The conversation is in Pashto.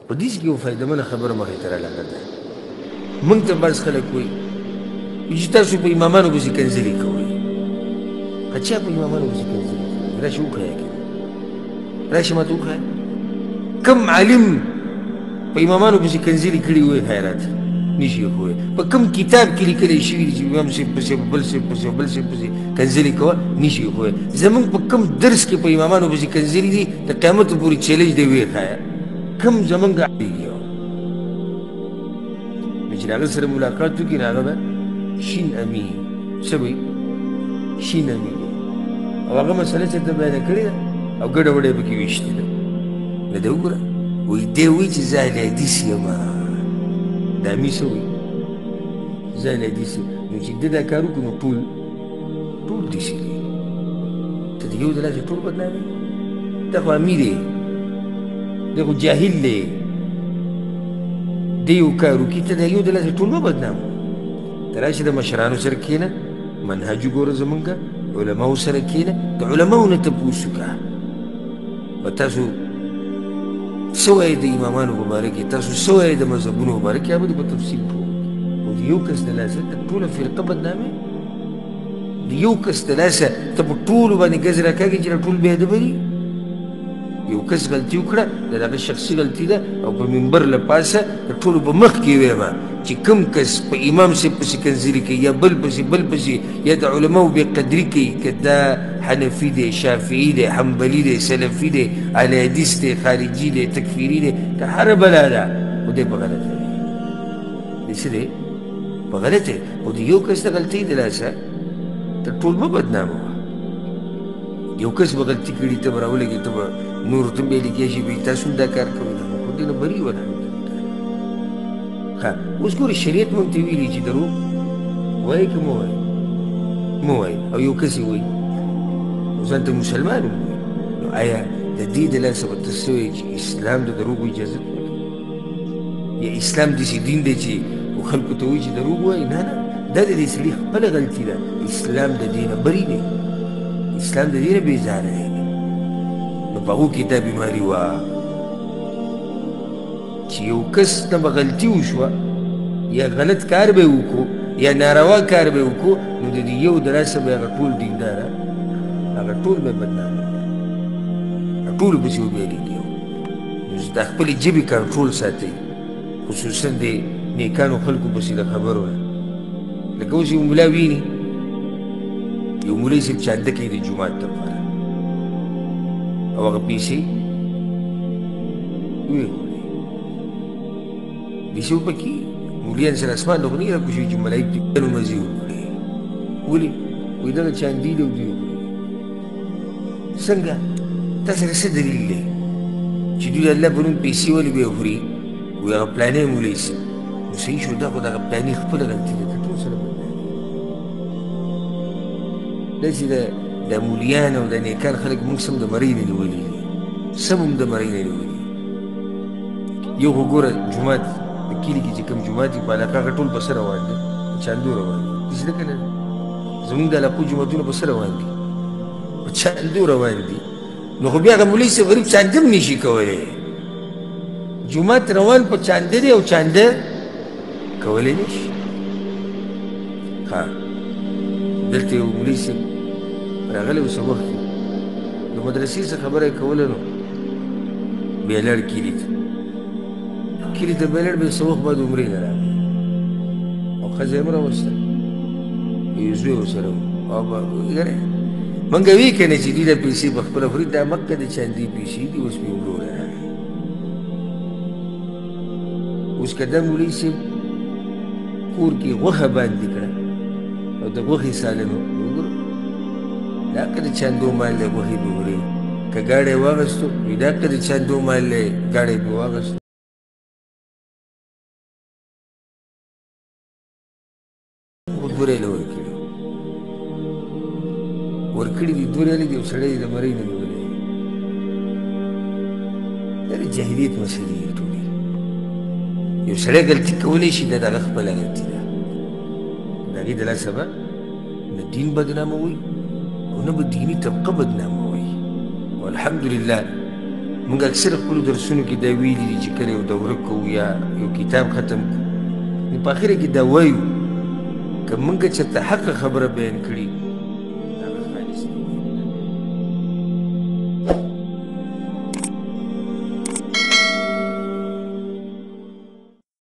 په دې کې یو فایدهمنه خبره مخې ته رالاړه ده. موږ ته بعض خلک وایي چې تاسو په امامانو پسې کنځلې کوئ. چا په امامانو پسې کنځلې کوي؟ راشي وښیه که راشي ماته وښیه کوم عالم په امامانو پسې کنځلې کړي وایي خیرات نشي ښوی. په کوم کتاب کې لیکلی شوي دي چې امام صاحب پسې بل صاحب پسې بل صاحب پسې کنځلې کوه نشي ښوی. زموږ په کوم درس کې په امامانو پسې کنځلې دي د قیامت پورې چیلنج دی ویې ښایه کوم زموږ عالي نو چې د هغه سره ملاقات وکړي نو هغه به شین امي څه به شین امي او هغه مسله چې ته بیانه کړې ده او ګډه وډه یې پکې ویشتې ده. نو ده وګوره وایي دی وایي چې زه اهل حدیث یم. د امي څه وایي زه اهل حدیث یم. نو چې ده دا کار وکړو نو ټول داسې دي. ته د یو د لاسه ټول بدنامې دا خو امي دی دی خو جاهل دی. دی یو کار وکړي ته د یو د لاسه ټول مه بدنامو. ته راشي د مشرانو سره کښېنه منهج وګوره زمونږ علماو سره کښېنه د علماو نه تپوس وکړه به تاسو څه وایئ د امامانو په باره کې تاسو څه وایئ د مذهبونو په باره کې هغه به دې په تفصیل پوه خو د یو کس د لاسه ته ټوله فرقه بدنامې د یو کس د لاسه ته په ټولو باندې ګز راکاږې چې دا ټول بې ادبه دي. یو کس غلطي وکړه د هغه شخصي غلطي ده او په منبر له پاسه د ټولو په مخ کې وییم چې کوم کس په امام صاحب پسې کنځلې کوي یا بل پسې یا د علماو بې قدري کوي که دا حنفي دی شافعي دی حنبلي دی سلفي دی اهل حدیث دی خارجي دی تکفیري دی که هره بلا ده خو دی په غلطه دی. دی څه دی په غلطه خو د یو کس د غلطۍ د لاسه ته ټول مه بدناموه. یو کس به غلطي کړي ته به راولګې ته به نور ته به لیکې شي وایي تاسو هم دا کار کوئ خو دې نه بري ول اوس ګورې شریعت موږ ته ویلي چې دروغ وایي که مه وایي مه وایي او یو کس یې وایي نو ځان ته مسلمان هم وایي. نو آیا د دې د لاسه به ته څه وایې چې اسلام د دروغو اجازت ورکوي یا اسلام داسې دین دی چې خلکو ته وایي چې دروغ وایي؟ نه دا د دې سړي خپله غلطي ده. اسلام د دې نه بري دی اسلام د دې نه بېزاره دی. نو په هغو کې دا بیماري وه چې یو کس نه به غلطي وشوه یا غلط کار به یې وکړو یا ناروا کار به یې وکړو نو د دې یو د لاسه به هغه ټول دینداره هغه ټول به بدنامه ټولو پسې وبهېږي. نو د خپلې ژبې کنټرول ساتئ خصوصا د نیکانو خلکو پسې د خبرو نه. لکه اوس یو ملا ویني یو مولوي صاحب چانده کوي د جومات دپاره او هغه پیسې ویې پیسې وپکې مولیان سره اسمان ته خو نه راکوشوي چې ملایک دې مزې وکړي. ولې وایي دغه چاندي دی او دوی وکړي څنګه تا سره څه دلیل دی چې دوی د الله په نوم پیسې ولې به یې خوري؟ وایي هغه پلانی مولوي صاحب نو صحیح شو دا خو دغه پلاني خپله غلطي ده که ټول سره داسې د مولیان او د نیکان خلک موږ سم د مرۍ نه نیولي دي سم هم د مرۍ نه نیولي. یو خو ګوره جومات په کلي کې چې کوم جومات وي په علاقه هغه ټول په څه روان دي په چاندو روان دي داسې ده که نه زموږ د علاقو جوماتونه په څه روان دي په چاندو روان دي. نو خو بیا هغه مولوي صاحب غریب چانده هم نشي کولی. جومات روان په چانده دی او چانده کولی نشي. ښه دلته یو مولوي صاحب راغلی و څه وخت کې نو مدرسې څه خبره یې کوله نو بیا لاړ کلي ته بیا لاړ بیا څه وخت بعد عمرې نه راغی او ښځه یې هم راوسته یو زوی ورسره و او یاره موږ وی که نه چې دوی دا پیسې په خپله خوري دا مکه د چاندي پیسې دي اوس مې عمرو نه راغی. اوس که دا مولوي صاحب کور کې غوښه باندې کړه او د غوښې سالنو وګوره دا که د چاندو مال دی غوښې به خورې که ګاډی یې واخیستو وایي دا که د چاندو مال دی ګاډی به واخیستو خو 2 ریاله ورکړي دي 2 ریالې دي یو سړی د مرۍ نه نیولی دا د جاهلیت مسلې دي ټولې. یو سړی غلطي کولی شي دا د هغه خپله غلطي ده د هغې د لاسه به نه دین بدناموئ او نه به دیني طبقه بدناموئ. والحمدلله موږ اکثر خپلو درسونو کې دا ویلي دي چې کله یو دوره کوو یا یو کتاب ختم کړو نو په اخره کې دا وایو که موږ چېرته حقه خبره بیان کړي